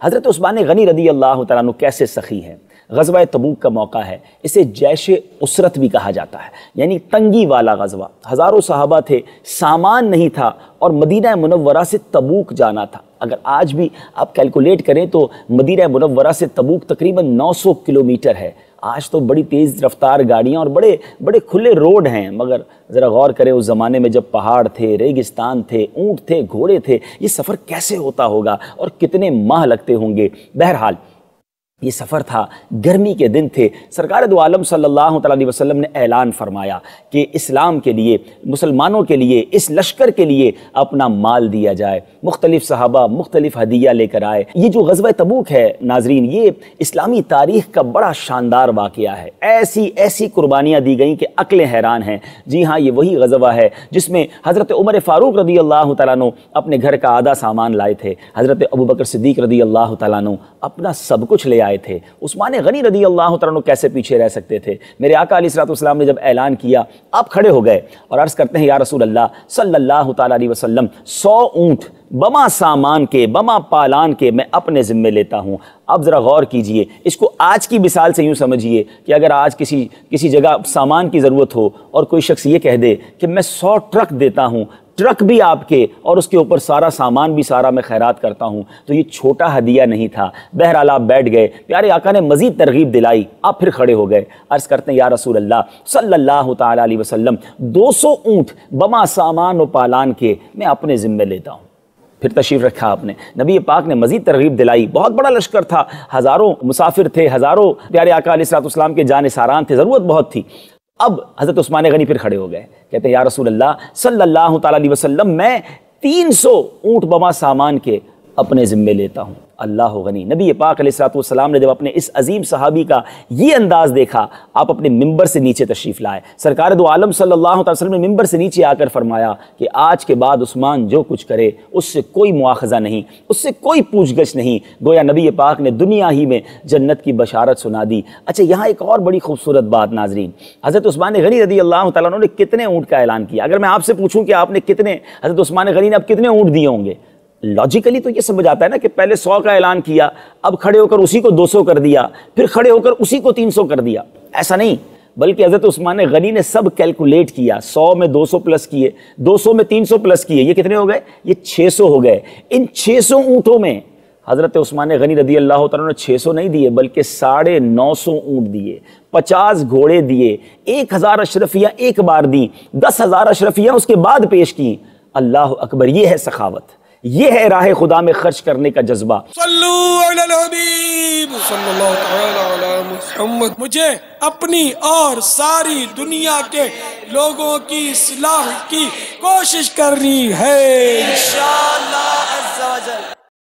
حضرت عثمان غنی رضی اللہ تعالیٰ عنہ کیسے سخی ہیں۔ غزوہ تبوک کا موقع ہے، اسے جیش اسرت بھی کہا جاتا ہے، یعنی تنگی والا غزوہ۔ ہزاروں صحابہ تھے، سامان نہیں تھا اور مدینہ منورہ سے تبوک جانا تھا۔ اگر آج بھی آپ کیلکولیٹ کریں تو مدینہ منورہ سے تبوک تقریباً 900 کلومیٹر ہے۔ آج تو بڑی تیز رفتار گاڑیاں اور بڑے کھلے روڈ ہیں، مگر ذرا غور کریں اس زمانے میں جب پہاڑ تھے، ریگستان تھے، اونٹ تھے، گھوڑے تھے، یہ سفر کیسے ہوتا ہوگا اور کتنے ماہ لگتے ہوں گے۔ بہرحال یہ سفر تھا، گرمی کے دن تھے، سرکار دو عالم صلی اللہ علیہ وسلم نے اعلان فرمایا کہ اسلام کے لیے، مسلمانوں کے لیے، اس لشکر کے لیے اپنا مال دیا جائے۔ مختلف صحابہ مختلف ہدیہ لے کر آئے۔ یہ جو غزوہ تبوک ہے ناظرین، یہ اسلامی تاریخ کا بڑا شاندار واقعہ ہے۔ ایسی قربانیاں دی گئیں کہ عقلیں حیران ہیں۔ جی ہاں، یہ وہی غزوہ ہے جس میں حضرت عمر فاروق رضی اللہ تعالیٰ عنہ اپنے گھر کا آدھا سامان لائے تھے، حضرت ابوبکر صدیق رضی اللہ تعالیٰ عنہ اپنا سب کچھ لے آئے تھے۔ عثمان غنی رضی اللہ تعالیٰ عنہ کیسے پیچھے رہ سکتے تھے؟ میرے آقا علیہ السلام نے جب اعلان کیا، آپ کھڑے ہو گئے اور عرض کرتے ہیں، یا رسول اللہ صلی اللہ تعالیٰ علیہ وسلم، 100 اونٹ بما سامان کے، بما پالان کے میں اپنے ذمے لیتا ہوں۔ اب ذرا غور کیجئے، اس کو آج کی مثال سے یوں سمجھیے کہ اگر آج کسی جگہ سامان کی ضرورت ہو اور کوئی شخص یہ کہہ دے کہ میں 100 ٹرک دیتا ہوں، ٹرک بھی آپ کے اور اس کے اوپر سارا سامان بھی سارا میں خیرات کرتا ہوں، تو یہ چھوٹا ہدیہ نہیں تھا۔ بہرحال آپ بیٹھ گئے، پیارے آقا نے مزید ترغیب دلائی، آپ پھر کھڑے ہو گئے، عرض کرتے ہیں، یا رسول اللہ صلی اللہ تعالیٰ علیہ وسلم، 200 اونٹ بما سامان و پالان کے میں اپنے ذمے لیتا ہوں۔ پھر تشریف رکھا آپ نے، نبی پاک نے مزید ترغیب دلائی۔ بہت بڑا لشکر تھا، ہزاروں مسافر تھے، ہزاروں پیارے آقا علیہ السلام کے جانثاران تھے، ضرورت بہت تھی۔ اب حضرت عثمان غنی پھر کھڑے ہو گئے، کہتے ہیں، یا رسول اللہ صلی اللہ تعالیٰ علیہ وسلم، میں 300 اونٹ بما سامان کے اپنے ذمے لیتا ہوں۔ اللہ غنی۔ نبی پاک علیہ السلام نے جب اپنے اس عظیم صحابی کا یہ انداز دیکھا، آپ اپنے ممبر سے نیچے تشریف لائے۔ سرکار دو عالم صلی اللہ علیہ وسلم نے ممبر سے نیچے آ کر فرمایا کہ آج کے بعد عثمان جو کچھ کرے اس سے کوئی مواخذہ نہیں، اس سے کوئی پوچھ گچھ نہیں۔ گویا نبی پاک نے دنیا ہی میں جنت کی بشارت سنا دی۔ اچھا، یہاں ایک اور بڑی خوبصورت بات ناظرین، حضرت عثمان غنی رضی اللہ تعالیٰ عنہ نے کتنے اونٹ کا اعلان کیا؟ اگر میں آپ سے پوچھوں کہ آپ نے حضرت عثمان غنی نے اب کتنے اونٹ دیے ہوں گے، لاجیکلی تو یہ سمجھ آتا ہے نا کہ پہلے 100 کا اعلان کیا، اب کھڑے ہو کر اسی کو 200 کر دیا، پھر کھڑے ہو کر اسی کو 300 کر دیا۔ ایسا نہیں، بلکہ حضرت عثمان غنی نے سب کیلکولیٹ کیا، 100 میں 200 پلس کیے، 200 میں 300 پلس کیے، یہ کتنے ہو گئے؟ یہ 600 ہو گئے۔ ان 600 اونٹوں میں حضرت عثمان غنی رضی اللہ تعالیٰ نے 600 نہیں دیے بلکہ 950 اونٹ دیے، 50 گھوڑے دیے، 1000 اشرفیہ ایک بار دی، 10,000 اشرفیہ اس کے بعد پیش کی۔ اللہ اکبر، یہ ہے سخاوت، یہ ہے راہ خدا میں خرچ کرنے کا جذبہ۔ صلو علی الحبیب صلی اللہ تعالی علی محمد۔ مجھے اپنی اور ساری دنیا کے لوگوں کی اصلاح کی کوشش کرنی ہے انشاءاللہ عز و جل۔